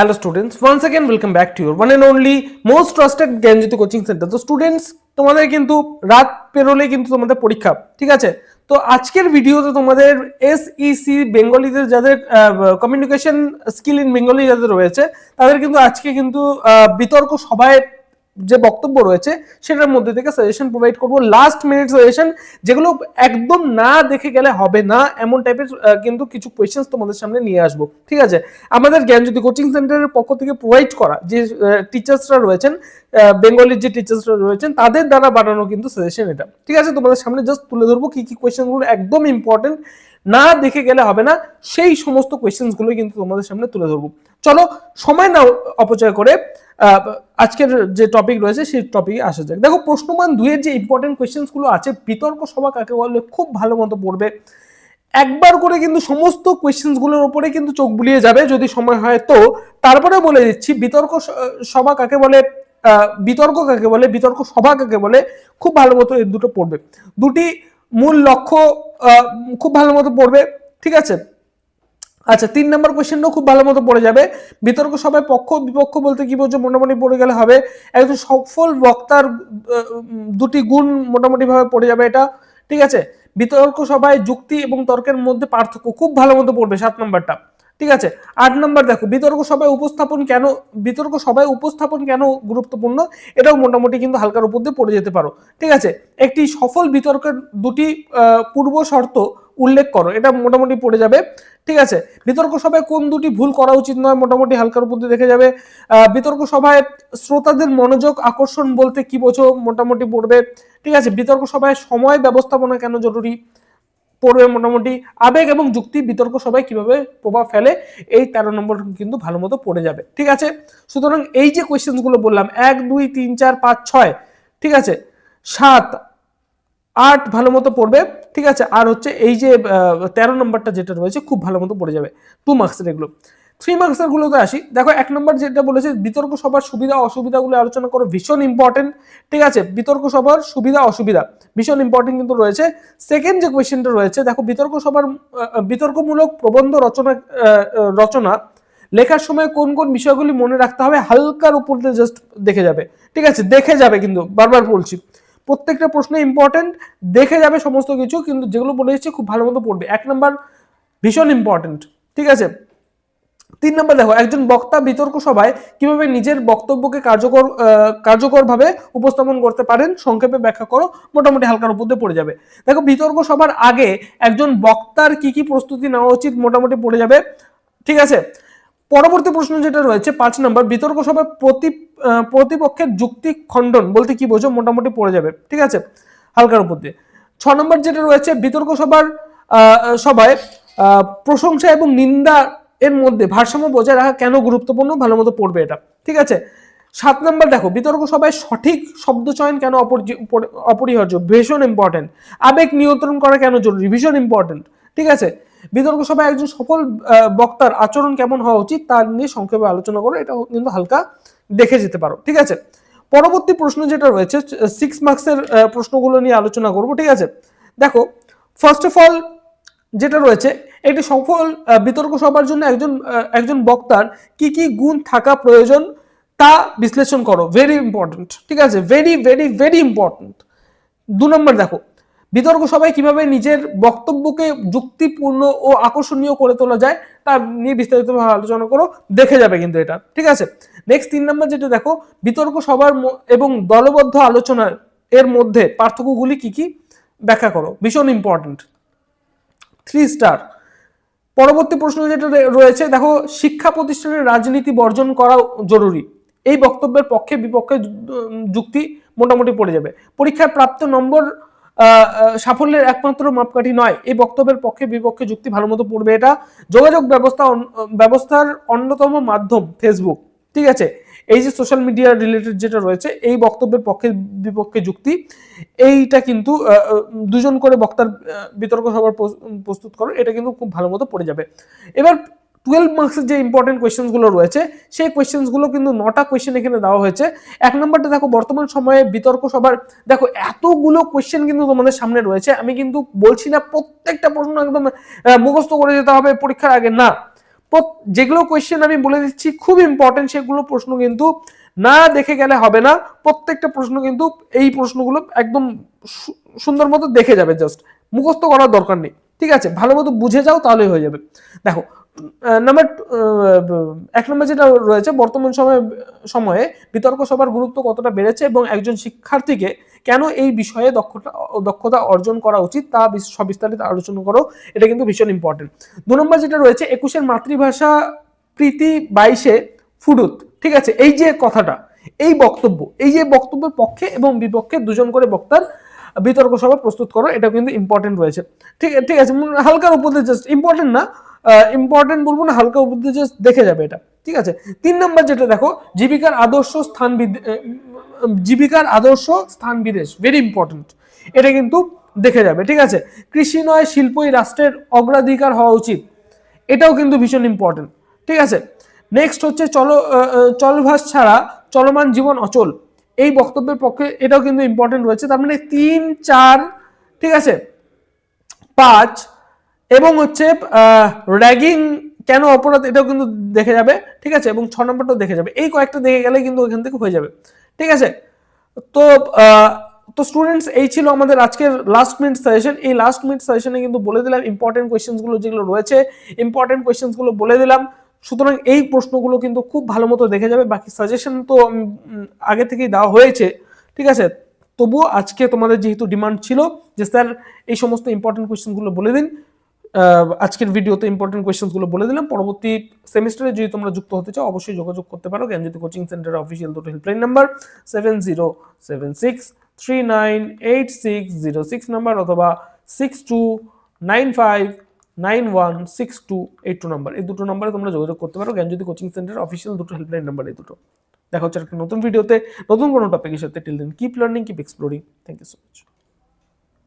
Hello students, once again welcome back to your one and only most trusted Gyanjyoti coaching centre. তো students, তোমাদের কিন্তু রাত পেরোলে কিন্তু তোমাদের পরীক্ষা, ঠিক আছে? তো আজকের ভিডিওতে তোমাদের এসইসি বেঙ্গলিতে যাদের কমিউনিকেশন স্কিল ইন বেঙ্গলি যাদের রয়েছে তাদের কিন্তু আজকে কিন্তু বিতর্ক সভায় যে বক্তব্য রয়েছে সেটার মধ্যে থেকে সাজেশন প্রোভাইড করব, লাস্ট মিনিট সাজেশন, যেগুলো একদম না দেখে গেলে হবে না এমন টাইপের কিন্তু কিছু কোয়েশ্চেন্স তোমাদের সামনে নিয়ে আসবো, ঠিক আছে? আমাদের জ্ঞানজ্যোতি কোচিং সেন্টারের পক্ষ থেকে প্রোভাইড করা যে টিচার্সরা রয়েছেন, বেঙ্গলির যে টিচার্সরা রয়েছেন তাদের দ্বারা বানানো কিন্তু সাজেশন এটা, ঠিক আছে? তোমাদের সামনে জাস্ট তুলে ধরবো কি কি কোয়েশ্চেনগুলো একদম ইম্পর্টেন্ট, না দেখে গেলে হবে না, সেই সমস্ত কোয়েশ্চেন্সগুলো কিন্তু তোমাদের সামনে তুলে ধরবো। চলো সময় না অপচয় করে আজকের যে টপিক রয়েছে সেই টপিকে আসা যাক। দেখো, প্রশ্নমান 2 এর যে ইম্পর্টেন্ট কোয়েশ্চেন্সগুলো আছে, বিতর্ক সভা কাকে বলে, খুব ভালো মতো পড়বে। একবার করে কিন্তু সমস্ত কোয়েশ্চেন্সগুলোর উপরে কিন্তু চোখ বুলিয়ে যাবে যদি সময় হয় তো। তারপরে বলে দিচ্ছি বিতর্ক সভা কাকে বলে, বিতর্ক কাকে বলে, বিতর্ক সভা কাকে বলে, খুব ভালো মতো এই দুটো পড়বে। দুটি মূল লক্ষ্য খুব ভালো মতো পড়বে, ঠিক আছে? আচ্ছা, 3 নম্বর কোয়েশ্চেনটাও খুব ভালো মতো পড়ে যাবে। বিতর্ক সভায় পক্ষ বিপক্ষ বলতে কি বোঝো মোটামুটি পড়ে গেলে হবে। একজন সফল বক্তার দুটি গুণ মোটামুটি ভাবে পড়ে যাবে এটা, ঠিক আছে? বিতর্ক সভায় যুক্তি এবং তর্কের মধ্যে পার্থক্য খুব ভালো মতো পড়বে 7 নম্বরটা, ঠিক আছে? 8 নম্বর দেখো, বিতর্ক সভায় উপস্থাপন কেন গুরুত্বপূর্ণ, এটাও মোটামুটি কিন্তু হালকার উপর দিয়ে পড়ে যেতে পারো, ঠিক আছে? একটি সফল বিতর্কের দুটি পূর্ব শর্ত উল্লেখ করো, এটা মোটামুটি পড়ে যাবে, ঠিক আছে? বিতর্ক সভায় কোন দুটি ভুল করা উচিত নয়, মোটামুটি হালকার উপর দিয়ে দেখে যাবে। বিতর্ক সভায় শ্রোতাদের মনোযোগ আকর্ষণ বলতে কি বোঝো, মোটামুটি পড়বে, ঠিক আছে? বিতর্ক সভায় সময় ব্যবস্থাপনা কেন জরুরি, পড়বে মোটামুটি। আবেগ এবং যুক্তি বিতর্ক সভায় কিভাবে প্রভাব ফেলে, এই 13 নম্বর কিন্তু ভালো মতো পড়ে যাবে, ঠিক আছে? সুতরাং এই যে কোয়েশ্চেন্স গুলো বললাম 1 2 3 4 5 6, ঠিক আছে, 7 8 ভালো মতো পড়বে, ঠিক আছে? আর হচ্ছে এই যে 13 নম্বরটা যেটা রয়েছে খুব ভালো মতো পড়ে যাবে। 2 মার্কসের এগুলো। 3 মার্কসের গুলোতে আসি। দেখো, 1 নম্বর যেটা বলেছে বিতর্ক সভার সুবিধা অসুবিধাগুলো আলোচনা করো, ভীষণ ইম্পর্টেন্ট, ঠিক আছে? বিতর্ক সভার সুবিধা অসুবিধা ভীষণ ইম্পর্টেন্ট কিন্তু রয়েছে। সেকেন্ড যে কোয়েশ্চেনটা রয়েছে, দেখো, বিতর্ক সভার বিতর্কমূলক প্রবন্ধ রচনা লেখার সময় কোন কোন বিষয়গুলি মনে রাখতে হবে, হালকার উপর দিয়ে জাস্ট দেখে যাবে, ঠিক আছে? দেখে যাবে, কিন্তু বারবার বলছি প্রত্যেকটা প্রশ্ন ইম্পর্টেন্ট, দেখে যাবে সমস্ত কিছু, কিন্তু যেগুলো বলে দিচ্ছি খুব ভালো মতো পড়বে। 1 নম্বর ভীষণ ইম্পর্টেন্ট, ঠিক আছে? 3 নম্বর দেখো, একজন বক্তা বিতর্ক সভায় কিভাবে নিজের বক্তব্যকে কার্যকরভাবে উপস্থাপন করতে পারেন, সংক্ষেপে ব্যাখ্যা করো, মোটামুটি হালকার উপর দিয়ে পড়ে যাবে। দেখো, বিতর্ক সভার আগে একজন বক্তার কি কি প্রস্তুতি নেওয়া উচিত, মোটামুটি পড়ে যাবে, ঠিক আছে? পরবর্তী প্রশ্ন যেটা রয়েছে 5 নম্বর, বিতর্ক সভায় প্রতিপক্ষের যুক্তি খণ্ডন বলতে কি বোঝো, মোটামুটি পড়ে যাবে, ঠিক আছে? হালকার উপর দিয়ে। 6 নম্বর যেটা রয়েছে, বিতর্ক সভায় প্রশংসা এবং নিন্দা এর মধ্যে ভারসাম্য বজায় রাখা কেন গুরুত্বপূর্ণ, ভালো মতো পড়বে এটা, ঠিক আছে? 7 নম্বর দেখো, বিতর্ক সভায় সঠিক শব্দ চয়ন কেন অপরিহার্য, ভীষণ ইম্পর্টেন্ট। আবেগ নিয়ন্ত্রণ করা কেন জরুরি, ভীষণ ইম্পর্টেন্ট, ঠিক আছে? বিতর্ক সভায় একজন সফল বক্তার আচরণ কেমন হওয়া উচিত তা নিয়ে সংক্ষেপে আলোচনা করো, এটা কিন্তু হালকা দেখে যেতে পারো, ঠিক আছে? পরবর্তী প্রশ্ন যেটা রয়েছে 6 মার্কসের প্রশ্নগুলো নিয়ে আলোচনা করব, ঠিক আছে? দেখো, ফার্স্ট অফ অল যেটা রয়েছে, একটি সফল বিতর্ক সভার জন্য একজন বক্তার কি কি গুণ থাকা প্রয়োজন তা বিশ্লেষণ করো, ভেরি ইম্পর্টেন্ট, ঠিক আছে? Very very very important. 2 নম্বর দেখো, বিতর্ক সভায় কিভাবে নিজের বক্তব্যকে যুক্তিপূর্ণ ও আকর্ষণীয় করে তোলা যায় তা নিয়ে বিস্তারিতভাবে আলোচনা করো, দেখে যাবে কিন্তু এটা, ঠিক আছে? নেক্সট 3 নম্বর যেটা দেখো, বিতর্ক সভার এবং দলবদ্ধ আলোচনা এর মধ্যে পার্থক্যগুলি কি কি ব্যাখ্যা করো, ভীষণ ইম্পর্টেন্ট, 3 স্টার। পরবর্তী প্রশ্ন যেটা রয়েছে, দেখো, শিক্ষা প্রতিষ্ঠানের রাজনীতি বর্জন করা জরুরি, এই বক্তব্যের পক্ষে বিপক্ষে যুক্তি মোটামুটি পড়ে যাবে। পরীক্ষায় প্রাপ্ত নম্বর সাফল্যের একমাত্র মাপকাঠি নয়, এই বক্তব্যের পক্ষে বিপক্ষে যুক্তি ভালো মতো পড়বে এটা। যোগাযোগ ব্যবস্থার অন্যতম মাধ্যম ফেসবুক, ঠিক আছে? এই যে সোশ্যাল মিডিয়া রিলেটেড যেটা রয়েছে, এই বক্তব্যের পক্ষে বিপক্ষে যুক্তি, এইটা কিন্তু দুজন করে বক্তার বিতর্ক সভার প্রস্তুত করো, এটা কিন্তু খুব ভালো মতো পড়ে যাবে। এবার 12 মার্কসের যে ইম্পর্টেন্ট কোয়েশ্চেন্সগুলো রয়েছে, সেই কোয়েশ্চেন্সগুলো কিন্তু 9টা কোয়েশ্চেন এখানে দেওয়া হয়েছে। 1 নম্বরটা দেখো, বর্তমান সময়ে বিতর্ক সভার, দেখো এতগুলো কোয়েশ্চেন কিন্তু তোমাদের সামনে রয়েছে, আমি কিন্তু বলছি না প্রত্যেকটা প্রশ্ন একদম মুখস্থ করে যেতে হবে পরীক্ষার আগে, না, যেগুলো কোয়েশ্চেন আমি বলে দিচ্ছি খুব ইম্পর্টেন্ট, সেগুলো প্রশ্ন কিন্তু না দেখে গেলে হবে না। প্রত্যেকটা প্রশ্ন কিন্তু এই প্রশ্নগুলো একদম সুন্দর মতো দেখে যাবে, জাস্ট মুখস্থ করার দরকার নেই, ঠিক আছে, ভালো মতো বুঝে যাও তাহলেই হয়ে যাবে। দেখো নাম্বার 1 যেটা রয়েছে, বর্তমান সময়ে বিতর্ক সভার গুরুত্ব কতটা বেড়েছে এবং একজন শিক্ষার্থীকে কেন এই বিষয়ে দক্ষতা অর্জন করা উচিত তা সবিস্তারিত আলোচনা করো। এটা কিন্তু ভীষণ ইম্পর্টেন্ট। 2 যেটা রয়েছে, 21 মাতৃভাষা প্রীতি 22 ফুরুত, ঠিক আছে, এই যে কথাটা, এই যে বক্তব্যের পক্ষে এবং বিপক্ষে দুজন করে বক্তার বিতর্ক সভা প্রস্তুত করো, এটা কিন্তু ইম্পর্টেন্ট রয়েছে। ঠিক আছে, হালকার উপর জাস্ট ইম্পর্টেন্ট না, ইম্পর্টেন্ট বলবো না, হালকা উপর জাস্ট দেখে যাবে এটা, ঠিক আছে। 3 যেটা দেখো, জীবিকার আদর্শ স্থান বিদেশ, ভেরি ইম্পর্টেন্ট, এটা কিন্তু দেখে যাবে, ঠিক আছে। কৃষি নয় শিল্পই রাষ্ট্রের অগ্রাধিকার হওয়া উচিত, এটাও কিন্তু ভীষণ ইম্পর্টেন্ট, ঠিক আছে। নেক্সট হচ্ছে চলভাস ছাড়া চলমান জীবন অচল, এই বক্তব্যের পক্ষে, এটাও কিন্তু ইম্পর্টেন্ট রয়েছে। তার মানে 3, 4, ঠিক আছে, 5 এবং হচ্ছে র্যাগিং কেন অপরাধ, এটাও কিন্তু দেখে যাবে, ঠিক আছে, এবং 6 নম্বরটাও দেখে যাবে। এই কয়েকটা দেখে গেলে কিন্তু ওইখান থেকে হয়ে যাবে, ঠিক আছে। তো স্টুডেন্টস, এই ছিল আমাদের আজকের লাস্ট মিনিট সাজেশন। এই লাস্ট মিনিট সাজেশনে কিন্তু বলে দিলাম ইম্পর্টেন্ট কোয়েশ্চেন্সগুলো যেগুলো রয়েছে, ইম্পর্টেন্ট কোয়েশ্চেন্সগুলো বলে দিলাম। সুতরাং এই প্রশ্নগুলো কিন্তু খুব ভালো মতো দেখে যাবে। বাকি সাজেশন তো আগে থেকেই দেওয়া হয়েছে, ঠিক আছে। তবুও আজকে তোমাদের যেহেতু ডিমান্ড ছিল যে স্যার এই সমস্ত ইম্পর্টেন্ট কোয়েশ্চেনগুলো বলে দিন, আজকের ভিডিওতে ইম্পর্টেন্ট কোয়েশ্চেনগুলো বলে দিলাম। পরবর্তী সেমিস্টারে যদি তোমরা যুক্ত হতে চাও অবশ্যই যোগাযোগ করতে পারো জ্ঞানজ্যোতি কোচিং সেন্টারের অফিসিয়াল দুটো হেল্পলাইন নাম্বার 7076398606 নাম্বার অথবা 6295916282 নাম্বার, এই দুটো নাম্বারে তোমরা যোগাযোগ করতে পারো জ্ঞানজ্যোতি কোচিং সেন্টারের অফিসিয়াল দুটো হেল্পলাইন নাম্বার, এই দুটো। দেখা হচ্ছে একটা নতুন ভিডিওতে নতুন কোনো টপিকের সাথে। Till then keep learning, keep exploring. Thank you so much.